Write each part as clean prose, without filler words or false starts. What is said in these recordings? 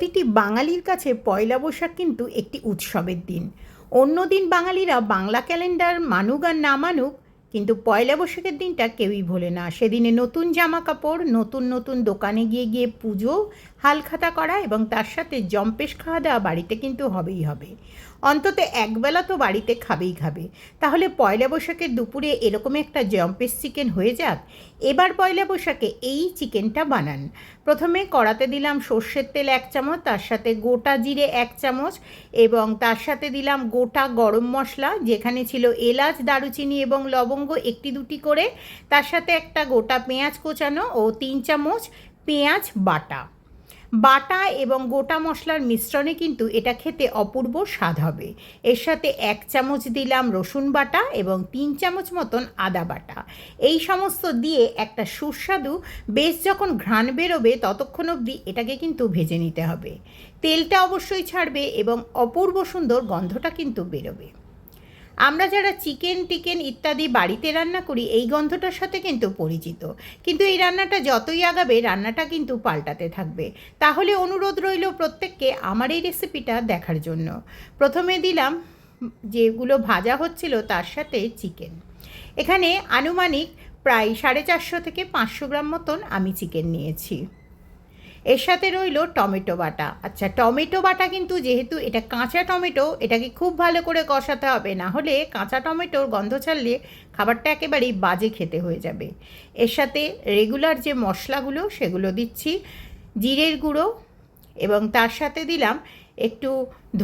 প্রতিটি বাঙালির কাছে পয়লা বৈশাখ কিন্তু একটি উৎসবের দিন। অন্য দিন বাঙালিরা বাংলা ক্যালেন্ডার মানুক আর না মানুক, কিন্তু পয়লা বৈশাখের দিনটা কেউই ভোলে না। সেদিনে নতুন জামা কাপড়, নতুন নতুন দোকানে গিয়ে গিয়ে পুজো হালখাতা করা এবং তার সাথে জম্পেশ খাওয়া দাওয়া বাড়িতে কিন্তু হবেই হবে। অন্তত একবেলা তো বাড়িতে খাবেই খাবে। তাহলে পয়লা বৈশাখের দুপুরে এরকম একটা জম্পেশ চিকেন হয়ে যাক। এবার পয়লা বৈশাখে এই চিকেনটা বানান। প্রথমে কড়াতে দিলাম সর্ষের তেল 1 চামচ, তার সাথে গোটা জিরে 1 চামচ এবং তার সাথে দিলাম গোটা গরম মশলা, যেখানে ছিল এলাচ, দারুচিনি এবং লবঙ্গ 1-2টি করে। তার সাথে একটা গোটা পেঁয়াজ কোচানো ও 3 চামচ পেঁয়াজ বাটা এবং গোটা মশলার মিশ্রণে কিন্তু এটা খেতে অপূর্ব স্বাদ হবে। এর সাথে 1 চামচ দিলাম রসুন বাটা এবং 3 চামচ মতন আদা বাটা। এই সমস্ত দিয়ে একটা সুস্বাদু বেশ যখন ঘ্রাণ বেরোবে ততক্ষণ অবধি এটাকে কিন্তু ভেজে নিতে হবে। তেলটা অবশ্যই ছাড়বে এবং অপূর্ব সুন্দর গন্ধটা কিন্তু বেরোবে। আমরা যারা চিকেন ইত্যাদি বাড়িতে রান্না করি এই গন্ধটার সাথে কিন্তু পরিচিত, কিন্তু এই রান্নাটা যতই আগাবে রান্নাটা কিন্তু পাল্টাতে থাকবে। তাহলে অনুরোধ রইল প্রত্যেককে আমার এই রেসিপিটা দেখার জন্য। প্রথমে দিলাম যেগুলো ভাজা হচ্ছিল তার সাথে চিকেন। এখানে আনুমানিক প্রায় 450 থেকে 500 গ্রাম মতন আমি চিকেন নিয়েছি। এর সাথে রইল টমেটো বাটা। আচ্ছা, টমেটো বাটা কিন্তু যেহেতু এটা কাঁচা টমেটো, এটাকে খুব ভালো করে কষাতে হবে, না হলে কাঁচা টমেটোর গন্ধ ছাড়লে খাবারটা একেবারেই বাজে খেতে হয়ে যাবে। এর সাথে রেগুলার যে মশলাগুলো সেগুলো দিচ্ছি, জিরের গুঁড়ো এবং তার সাথে দিলাম একটু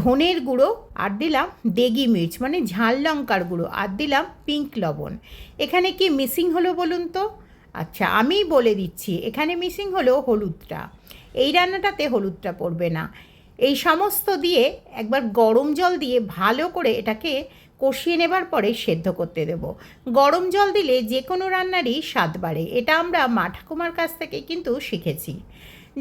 ধনের গুঁড়ো, আর দিলাম দেগি মির্চ মানে ঝাল লঙ্কার গুঁড়ো, আর দিলাম পিঙ্ক লবণ। এখানে কি মিসিং হলো বলুন তো? আচ্ছা, আমি বলে দিচ্ছি, এখানে মিসিং হলো হলুদটা। এই রান্নাটাতে হলুদটা পড়বে না। এই সমস্ত দিয়ে একবার গরম জল দিয়ে ভালো করে এটাকে কষিয়ে নেবার পরে সেদ্ধ করতে দেব। গরম জল দিলে যে কোনো রান্নারই স্বাদ বাড়ে, এটা আমরা মা ঠাকুমার কাছ থেকে কিন্তু শিখেছি।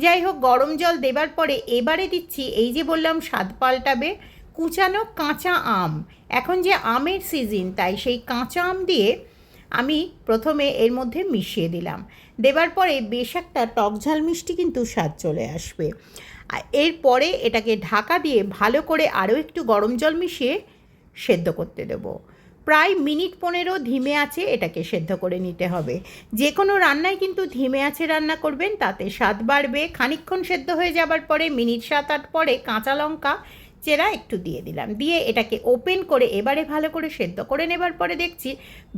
যাই হোক, গরম জল দেবার পরে এবারে দিচ্ছি, এই যে বললাম স্বাদ পাল্টাবে, কুচানো কাঁচা আম। এখন যে আমের সিজন, তাই সেই কাঁচা আম দিয়ে আমি প্রথমে এর মধ্যে মিশিয়ে দিলাম। দেবার পরে বেশ একটা টকঝাল মিষ্টি কিন্তু স্বাদ চলে আসবে। এরপরে এটাকে ঢাকা দিয়ে ভালো করে আরও একটু গরম জল মিশিয়ে সেদ্ধ করতে দেব। প্রায় মিনিট 15 ধিমে আঁচে এটাকে সেদ্ধ করে নিতে হবে। যে কোনো রান্নায় কিন্তু ধিমে আঁচে রান্না করবেন, তাতে স্বাদ বাড়বে। খানিকক্ষণ সেদ্ধ হয়ে যাবার পরে মিনিট 7-8 পরে কাঁচা লঙ্কা চেরা একটু দিয়ে দিলাম, দিয়ে এটাকে ওপেন করে এবারে ভালো করে সেদ্ধ করে নেবার পরে দেখছি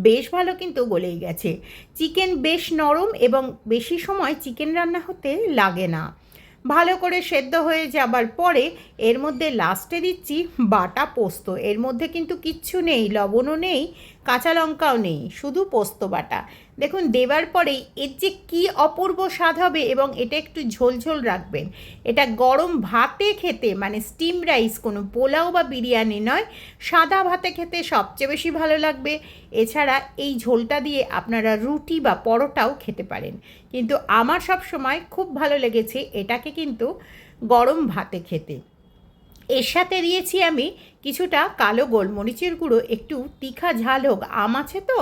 বেশ ভালো কিন্তু গলেই গেছে। চিকেন বেশ নরম এবং বেশি সময় চিকেন রান্না হতে লাগে না। ভালো করে সেদ্ধ হয়ে যাবার পরে এর মধ্যে লাস্টে দিচ্ছি বাটা পোস্ত। এর মধ্যে কিন্তু কিচ্ছু নেই, লবণও নেই, কাঁচা লঙ্কাও নেই, শুধু পোস্ত বাটা। দেখুন, দেবার পরেই এর যে কী অপূর্ব স্বাদ হবে, এবং এটা একটু ঝোলঝোল রাখবেন। এটা গরম ভাতে খেতে, মানে স্টিম রাইস, কোনো পোলাও বা বিরিয়ানি নয়, সাদা ভাতে খেতে সবচেয়ে বেশি ভালো লাগবে। এছাড়া এই ঝোলটা দিয়ে আপনারা রুটি বা পরোটাও খেতে পারেন, কিন্তু আমার সব সময় খুব ভালো লেগেছে এটাকে কিন্তু গরম ভাতে খেতে। এর সাথে দিয়েছি আমি কিছুটা কালো গোলমরিচের গুঁড়ো, একটু তীখা ঝাল হোক। আম আছে তো,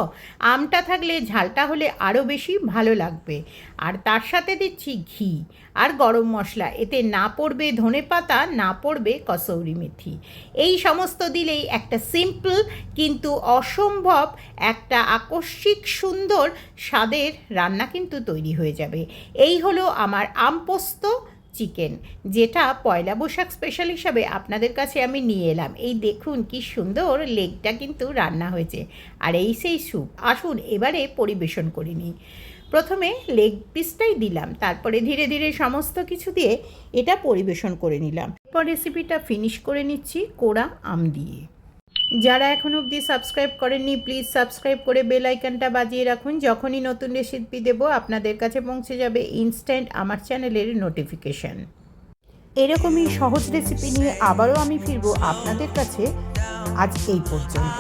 আমটা থাকলে ঝালটা হলে আরও বেশি ভালো লাগবে। আর তার সাথে দিচ্ছি ঘি আর গরম মশলা। এতে না পড়বে ধনেপাতা, না পড়বে কসৌরি মেথি। এই সমস্ত দিলেই একটা সিম্পল কিন্তু অসম্ভব একটা আকস্মিক সুন্দর স্বাদের রান্না কিন্তু তৈরি হয়ে যাবে। এই হলো আমার আম পোস্ত চিকেন, যেটা পয়লা বৈশাখ স্পেশাল হিসাবে আপনাদের কাছে আমি নিয়ে এলাম। এই দেখুন কি সুন্দর লেগটা কিন্তু রান্না হয়েছে, আর এই সেই স্যুপ। আসুন এবারে পরিবেশন করে নিই। প্রথমে লেগ পিসটাই দিলাম, তারপরে ধীরে ধীরে সমস্ত কিছু দিয়ে এটা পরিবেশন করে নিলাম। এরপর রেসিপিটা ফিনিশ করে নিচ্ছি কোড়া আম দিয়ে। যারা এখন অবধি সাবস্ক্রাইব করেননি, প্লিজ সাবস্ক্রাইব করে বেল আইকনটা বাজিয়ে রাখুন। যখনই নতুন রেসিপি দেবো আপনাদের কাছে পৌঁছে যাবে ইনস্ট্যান্ট আমার চ্যানেলের নোটিফিকেশান। এরকমই সহজ রেসিপি নিয়ে আবারও আমি ফিরবো আপনাদের কাছে। আজ এই পর্যন্ত।